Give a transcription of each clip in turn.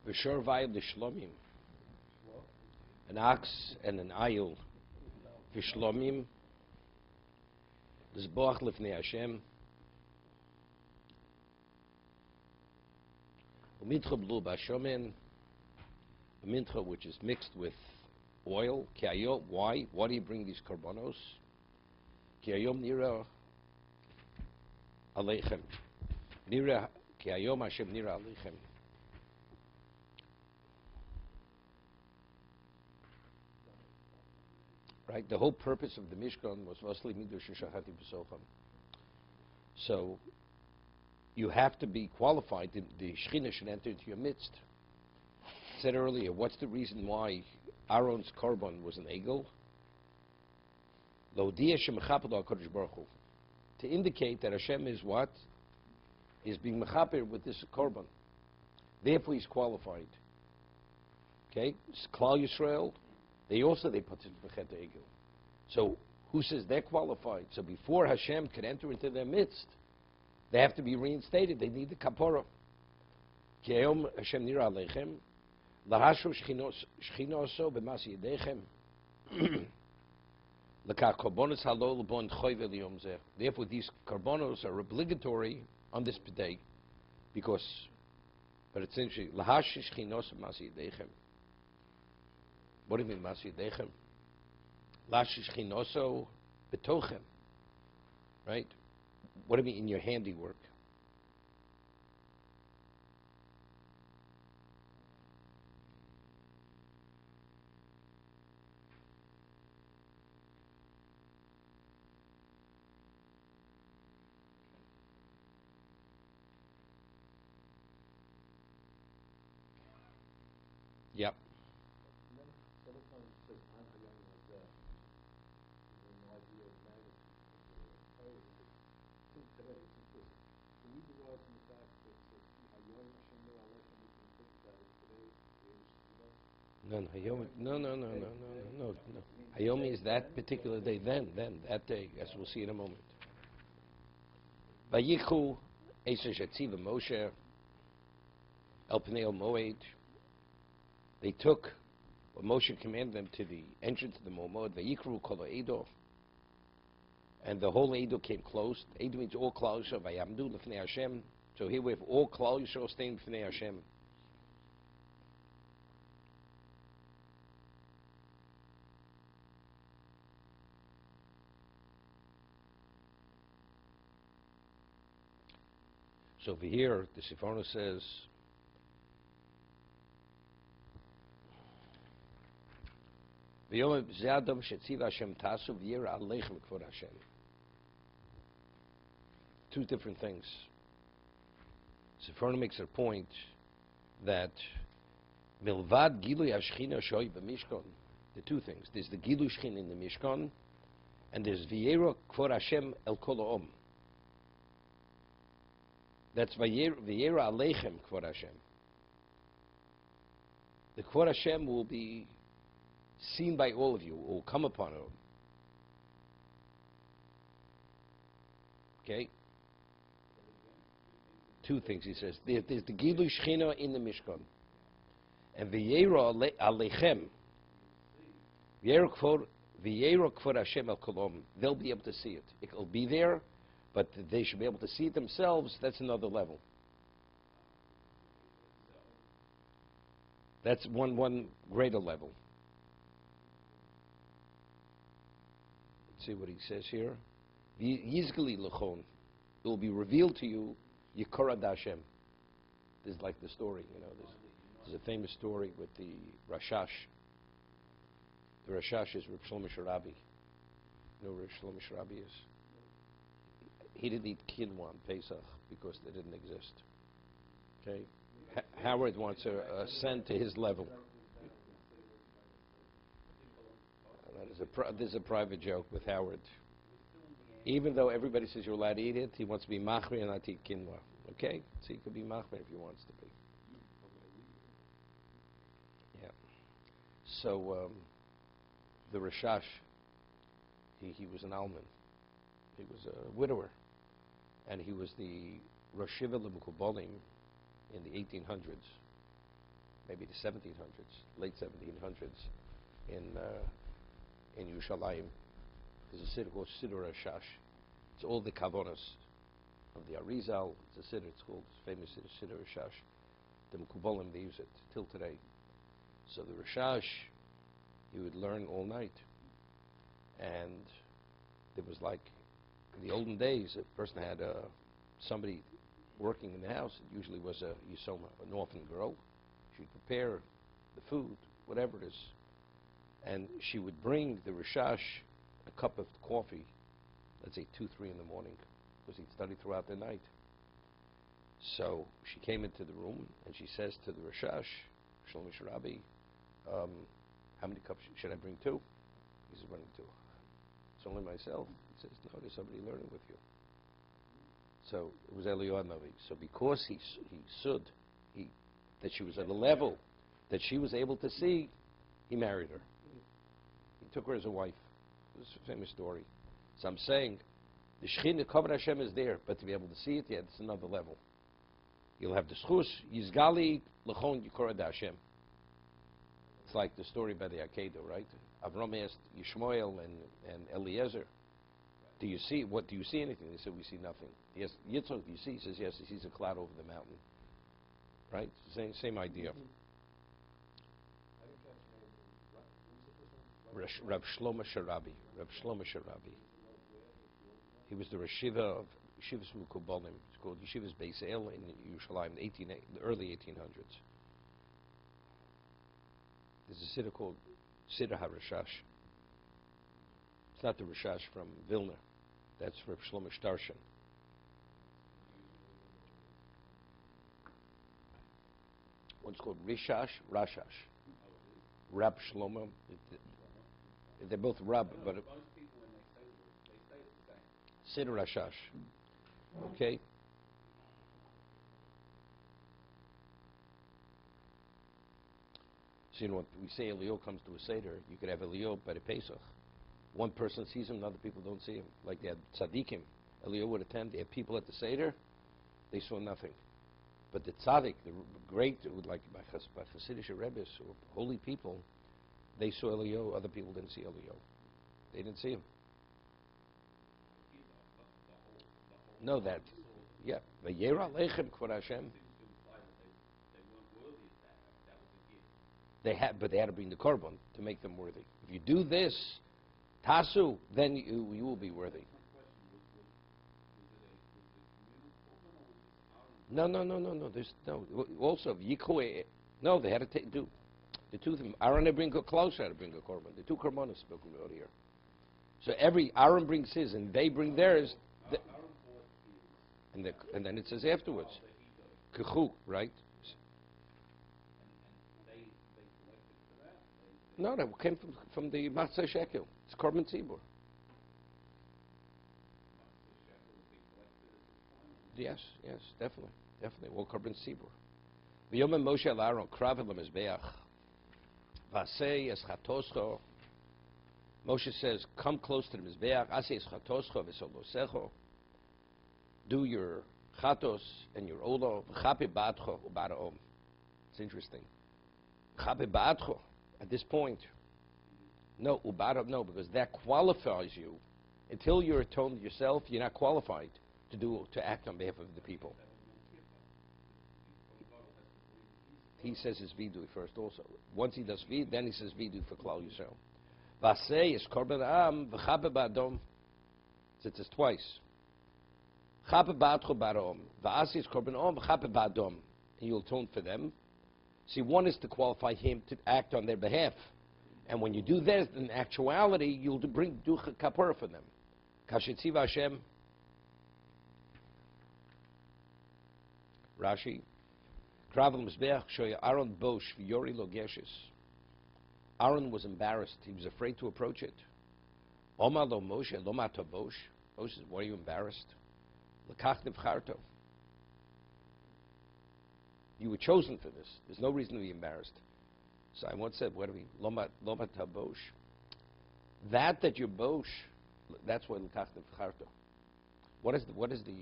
V'shorvayim d'shlomim. An ox and an ayil. V'shlomim. L'zboach lifnei Hashem. U'mitcha blu b'ashomen. A mincha which is mixed with oil. Ki hayom. Why? Why do you bring these korbanos? Ki hayom nira aleichem. Nira ki hayom Hashem nira aleichem. Right? The whole purpose of the Mishkan was Vasli Midush Shachati B'Socham. So you have to be qualified. The Shechina should enter into your midst. I said earlier, what's the reason why Aaron's korban was an egel? L'odiyah shemechapel HaKadosh Baruch Hu. To indicate that Hashem is what? Is being mechaper with this korban. Therefore he's qualified. Okay? Klal Yisrael, they put it Bechet Egel. So who says they're qualified? So before Hashem can enter into their midst, they have to be reinstated. They need the kapara. Ki hayom Hashem nira aleichem, lahashu shchinoso b'masi yedechem, l'kach korbanos halol l'bon choyve liyom zeh. Therefore, these korbanos are obligatory on this day, because, but it's interesting, lahashu shchinoso b'masi yedechem. What do you mean, Masi Yedechem? Lashish Chinoso Betochem. Right? What do you mean in your handiwork? Yep. No. Hayom is that particular day, then, that day, as we'll see in a moment. Vayichu Eser Shetziva Moshe El Pnei Moed. They took what Moshe commanded them to the entrance of the Moed. Vayikru Kol Eido, and the whole Eido came close. Eido means all Klal Yisrael. Vayamdu Lefnei Hashem. So here we have all Klal Yisrael staying Lefnei Hashem. So over here, the Seforno says, two different things. Seforno makes a point that milvad gilui hashchina shoy b'mishkan. The two things. There's the gilui shchin in the Mishkan, and there's v'yera kfor Hashem el kol ha'om. That's v'yera aleichem kfor Hashem. The kfor Hashem will be seen by all of you, will come upon it. Okay? Two things he says. There's the Gilui Shechina in the Mishkan. And v'yera aleichem. V'yera kfor Hashem el kolom. They'll be able to see it. It'll be there, but they should be able to see it themselves. That's another level. That's one greater level. Let's see what he says here. Yizgali lechon. It will be revealed to you, Yikora Hashem. This is like the story, there's a famous story with the Rashash. The Rashash is Chumash Rashi. You know who Chumash Rashi is? He didn't eat quinoa on Pesach because they didn't exist. Okay? Howard wants to ascend to his level. This is a private joke with Howard. Even though everybody says you're allowed to eat it, he wants to be machri and not to eat quinoa. Okay? So he could be machri if he wants to be. Yeah. So the Rashash, he was an almond. He was a widower. And he was the Rosh Shiva L'Mekubalim in the 1800s. maybe the 1700s, late 1700s, in Yerushalayim. There's a siddur called Siddur Rashash. It's all the kavonas of the Arizal. It's a siddur. It's called famous Siddur Rashash. The Mekubalim, they use it till today. So the Rashash, you would learn all night, and it was like in the olden days. A person had somebody working in the house. It usually was a yisoma, an orphan girl. She'd prepare the food, whatever it is, and she would bring the Rashash a cup of coffee, let's say 2, 3 in the morning, because he'd study throughout the night. So she came into the room and she says to the Rashash, Chumash Rashi, how many cups should I bring? 2? He says, bring 2. It's only myself. He says, no, there's somebody learning with you. So it was Eliyahu Navi. So because he stood, that she was at a level that she was able to see, he married her. He took her as a wife. This is a famous story. So I'm saying, the Shechina, Kavod Hashem is there, but to be able to see it, yeah, it's another level. You'll have the schus, Yizgali, Lechon Yikora da Hashem. It's like the story by the Akedah, right? Avram asked Yishmael and Eliezer, do you see anything? They said, we see nothing. Yes, Yitzchak, do you see? He says, yes, he sees a cloud over the mountain. Right? Same idea. Rav Shlomo Sharabi. Rav Shlomo Sharabi. He was the Rashiva of Yeshivas Mukubalim. It's called Yeshivas Beis El in Yerushalayim, the early 1800s. There's a siddur called Siddur HaRashash. It's not the Rashash from Vilna. That's Rav Shlomo Shtarshan. One's called Rashash. Rab Shlomo. They're both Rab, but most people when they say it the same. Siddur Rashash. Okay. So when we say Elio comes to a Seder, you could have Elio by the Pesach. One person sees him, and other people don't see him. Like they had tzaddikim. Elio would attend. They had people at the Seder. They saw nothing. But the tzaddik, the great, like by Hasidic Rebbes or holy people, they saw Elio. Other people didn't see Elio. They didn't see him. No, that, yeah. Vayera Lechem Kvod Hashem. They had to bring the korban to make them worthy. If you do this, tasu, then you will be worthy. No. There's no. Also, Yikwe. No, they had to do the two of them. Aaron had to bring a closer, had to bring a korban. The two korbanos spoken about here. So Aaron brings his, and they bring theirs. And then it says afterwards, kechu, right? No, that came from the Matzah Shekel. It's korban tzibur. Yes, definitely. All korban tzibur. V'yomem Moshe al Aaron krav el mizbeach v'asei eschatoscho. Moshe says, come close to the mizbeach. Asei eschatoscho v'solosecho. Do your chatos and your olo. V'chape ba'atcho u'bara'om. It's interesting. V'chape ba'atcho. At this point, no, because that qualifies you. Until you're atoned yourself, you're not qualified to act on behalf of the people. He says his vidui first also. Once he does vid, then he says vidui for Klal Yisrael. Vasei is korban am v'chabe ba'adom. It says twice. Chabe ba'atcho ba'adom. Va'asi is korban am v'chabe ba'adom. And you'll atone for them. See, one is to qualify him to act on their behalf. And when you do that, in actuality, you'll do kapara for them. Kashitziva Hashem. Rashi. Kravel Mizbeach Shoya Aaron Bosh Yori Logeshes. Aaron was embarrassed. He was afraid to approach it. Omar lo Moshe Loma to Bosh. Moshe says, why are you embarrassed? Lekach nevcharto. You were chosen for this. There's no reason to be embarrassed. So I once said, what do we, Loma tabosh? That you're bosh, that's what l'kach nevcharto. What is the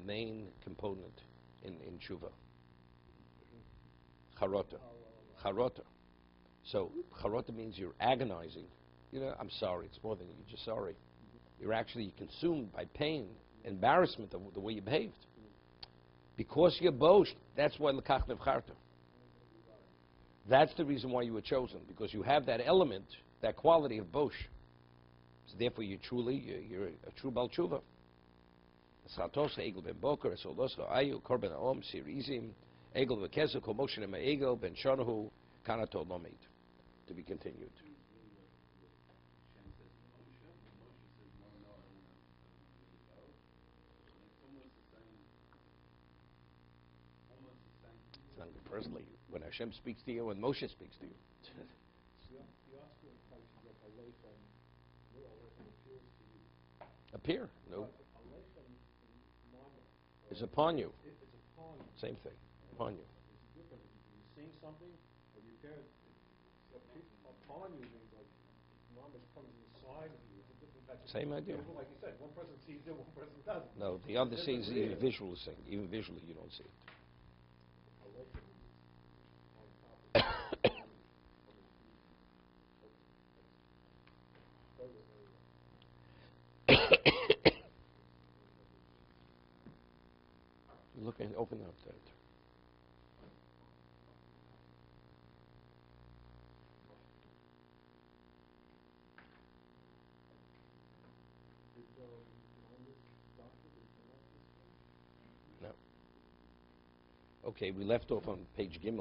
main component in tshuva? Charota. Charota. So charota means you're agonizing. I'm sorry. It's more than you're just sorry. You're actually consumed by pain, embarrassment of the way you behaved. Because you're bosh, that's why l'kach nevcharta. That's the reason why you were chosen, because you have that element, that quality of bosh. So therefore, you're a true Baal Tshuva. Eschatosa, Egel ben Boker, Esoloscha, Ayu, Korban Aom, Sirizim, Egel v'kesu, Kol Moshe nema Egel, ben Shonahu, Kanato Lomed. To be continued. It's not personally. When Hashem speaks to you, when Moshe speaks to you. Appear? No. It's upon you. Same thing. Upon you. You're seeing something, or you care, upon you means like Mamash comes inside of you. It's a different type of Same idea. Like you said, one person sees it, one person doesn't. No, the other sees it, even visually seeing. Even visually, you don't see it. Look and open up that. No. Okay, we left off on page Gimel.